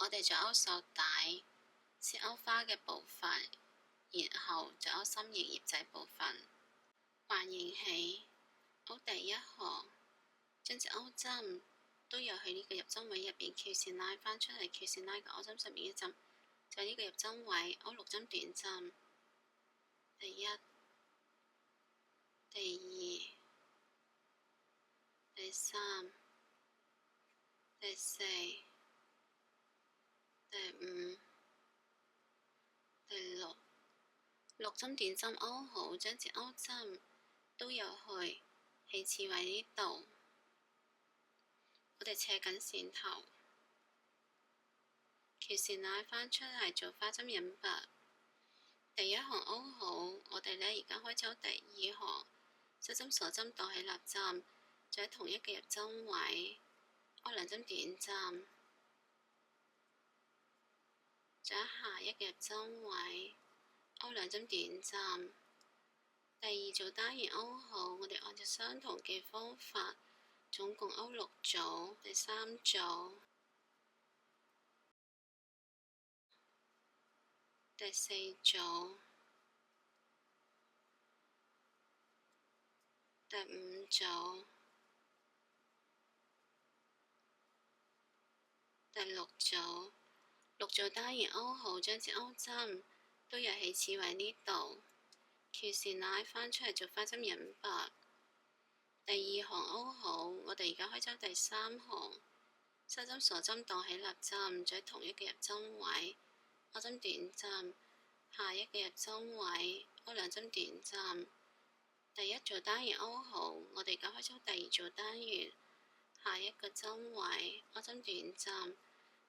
我哋再勾手帶，先勾花嘅部分，然後再勾心形葉仔部分，環形起，勾第一行，將隻勾針都有喺呢個入針位入邊，翹線拉返出嚟，翹線拉個勾針上面一針，就喺呢個入針位勾6針短針，第一、第二、第三、第四、第五、第六，6針短針勾好，將支勾針都有去起始位呢度，我哋斜緊線頭，翹線拉返出嚟做花針引拔。第一行勾好，我哋呢而家開始勾第二行，收針鎖針倒起立針，就喺同一個入針位勾2針短針，就喺下一個入針位勾2針短針。第二組單元勾好，我哋按照相同嘅方法，總共勾6組，第3組、第4組、第5組、第6組，6組單元勾好，將支勾針都有起始位呢度，翹線拉返出嚟做花針引拔。第二行勾好，我哋而家開針第3行，收針鎖針倒起立針，再喺同一個入針位勾針短針，下一個入針位勾2針短針。第一組單元勾好，我哋而家開針第二組單元，下一個針位勾針短針，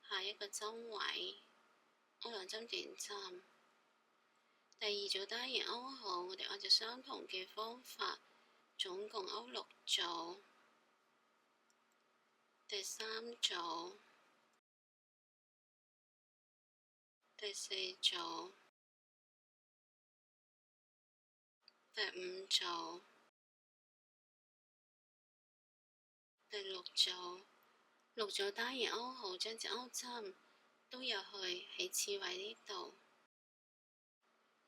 下一個針位勾2針短針。第二組單元勾好，我哋按照相同嘅方法，總共勾6組，第3組、第4組、第5組、第6組，6組單元勾好，將支勾針都有去起始位呢度，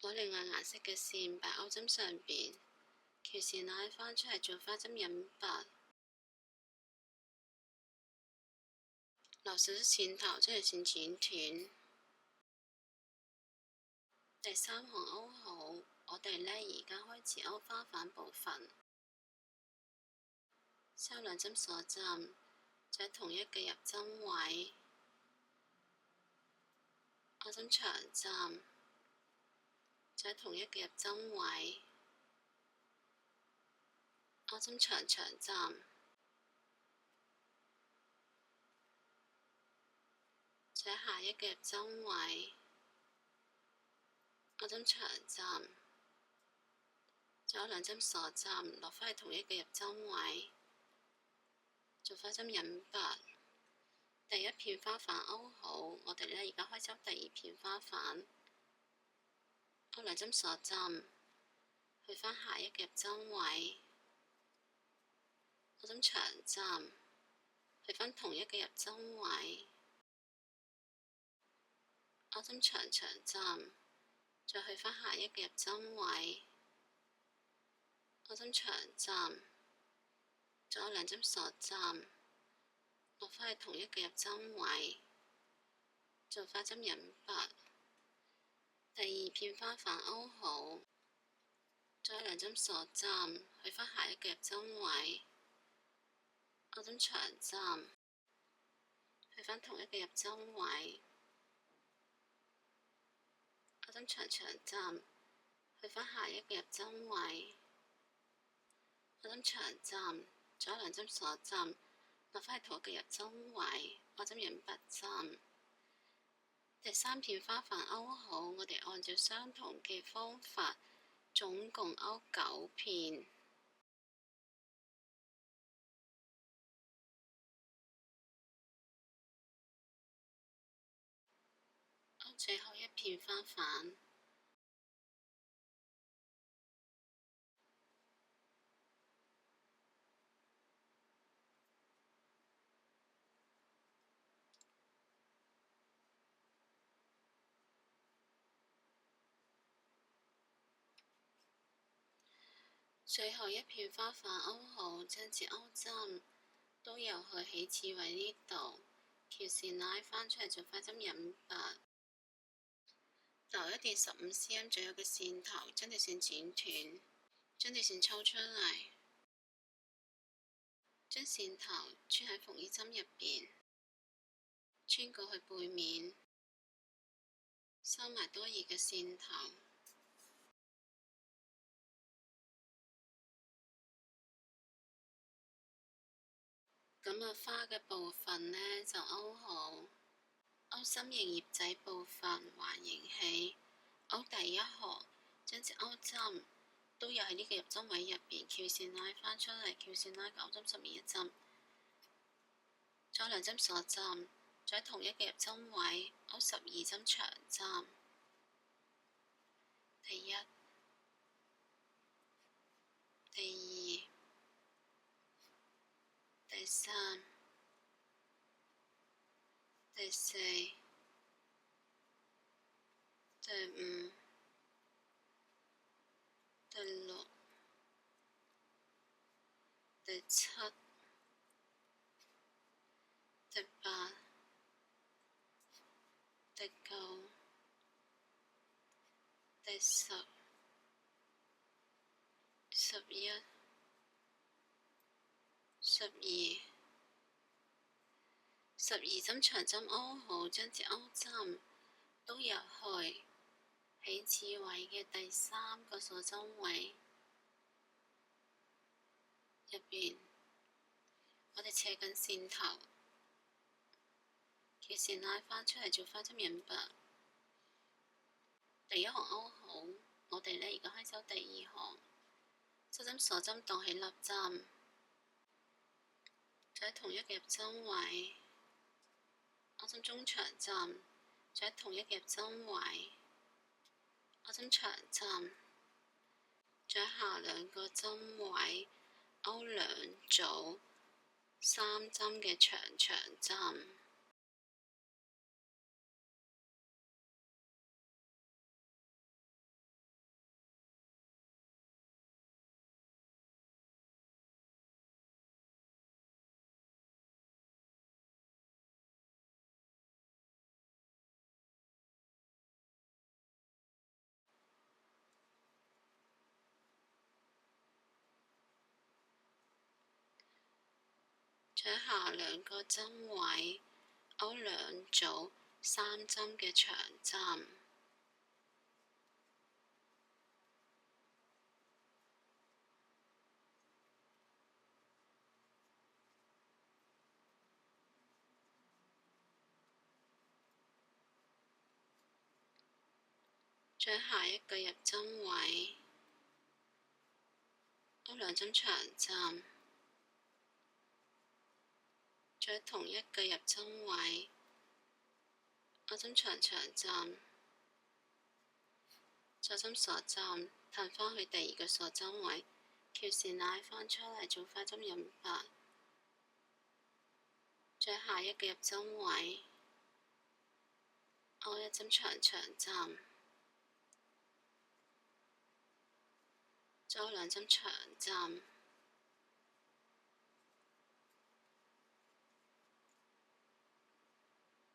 攞另外顏色嘅線擺勾針上邊，翹線拉返出嚟做花針引拔，留少少線頭，將條線剪斷。第3行勾好，我哋呢而家開始勾花瓣部分，收2針鎖針，就喺同一個入針位勾針長針，就喺同一個入針位勾針長長針，就喺下一個入針位勾針長針，再勾2針鎖針，落返去同一個入針位做花針引拔。第一片花瓣勾好，我哋呢而家開始勾第二片花瓣，勾2針鎖針，去返下一個入針位勾針長針，去返同一個入針位勾針長長針，再去返下一個入針位勾針長針，再勾2針鎖針，落返去同一個入針位做花針引拔。第二片花瓣勾好，再勾2針鎖針，去返下一個入針位勾針長針，去返同一個入針位勾針長長針，去返下一個入針位勾針長針，再勾2針鎖針，落返去同一個入針位勾針引拔針。第3片花瓣勾好，我哋按照相同嘅方法，總共勾9片。勾最後一片花瓣。最後一片花瓣勾好，將支勾針都由去起始位呢度，條線拉返出嚟做花針引拔，留一段15cm左右嘅線頭，將條線剪斷，將條線抽出嚟，將線頭穿喺縫衣針入邊，穿過去背面，收埋多餘嘅線頭。咁花嘅部分呢，就勾好，勾心形葉仔部分環形起，勾第一行，將支勾針都有喺呢個入針位入邊，翹線拉返出嚟，翹線拉9針上面一針，再2針鎖針，再同一個入針位勾12針長針，第一、第二、第三、第四、第五、第六、第七、第八、第9、第10、11、12、12針長針勾好，將支勾針都入去起始位嘅第3個鎖針位入邊，我哋斜緊線頭，條線拉返出嚟做花針引拔。第一行勾好，我哋呢而家開始第2行，收針鎖針當起立針，再同一個入針位，勾針中長針，再同一個入針位，勾針長針，再下2個針位，勾2組3針嘅長針。再下2個針位，勾2組3針嘅長針，再下一個入針位，勾2針長針，再同一個入針位，勾針長針，再針鎖針，褪返去第2個鎖針位，翹線拉返出嚟做花針引拔，再下一個入針位，勾1針長針，再2針長針，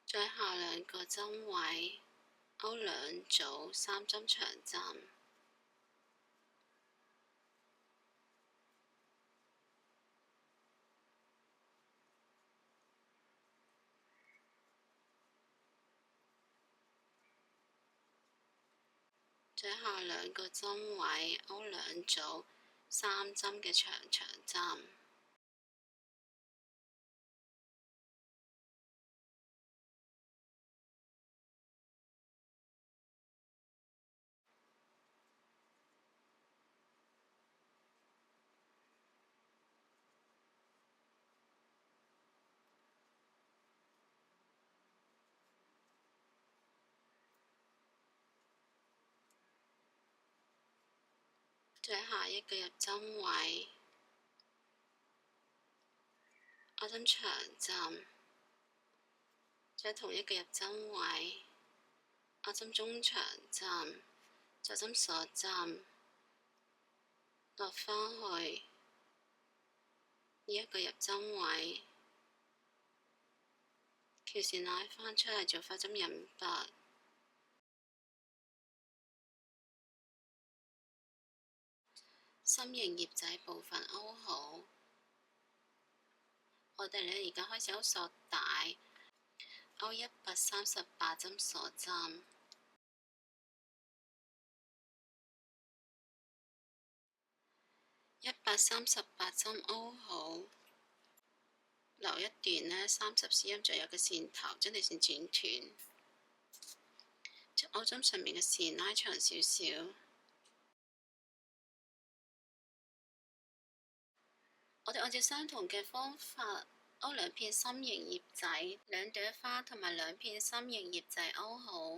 再下2個針位，勾2組3針長針，再下2個針位，勾2組3針嘅長針。再下一個入針位，勾針長針，再同一個入針位，勾針中長針，再針鎖針，落返去呢一個入針位，條線拉返出嚟做花針引拔，心形葉仔部分勾好。我哋呢而家開始勾索帶，勾138針鎖針。138針勾好，留一段呢30 cm 左右嘅線頭，將條線剪斷，將勾針上面嘅線拉長少少。我哋按照相同嘅方法勾2片心形葉仔，2朵花同埋2片心形葉仔勾好。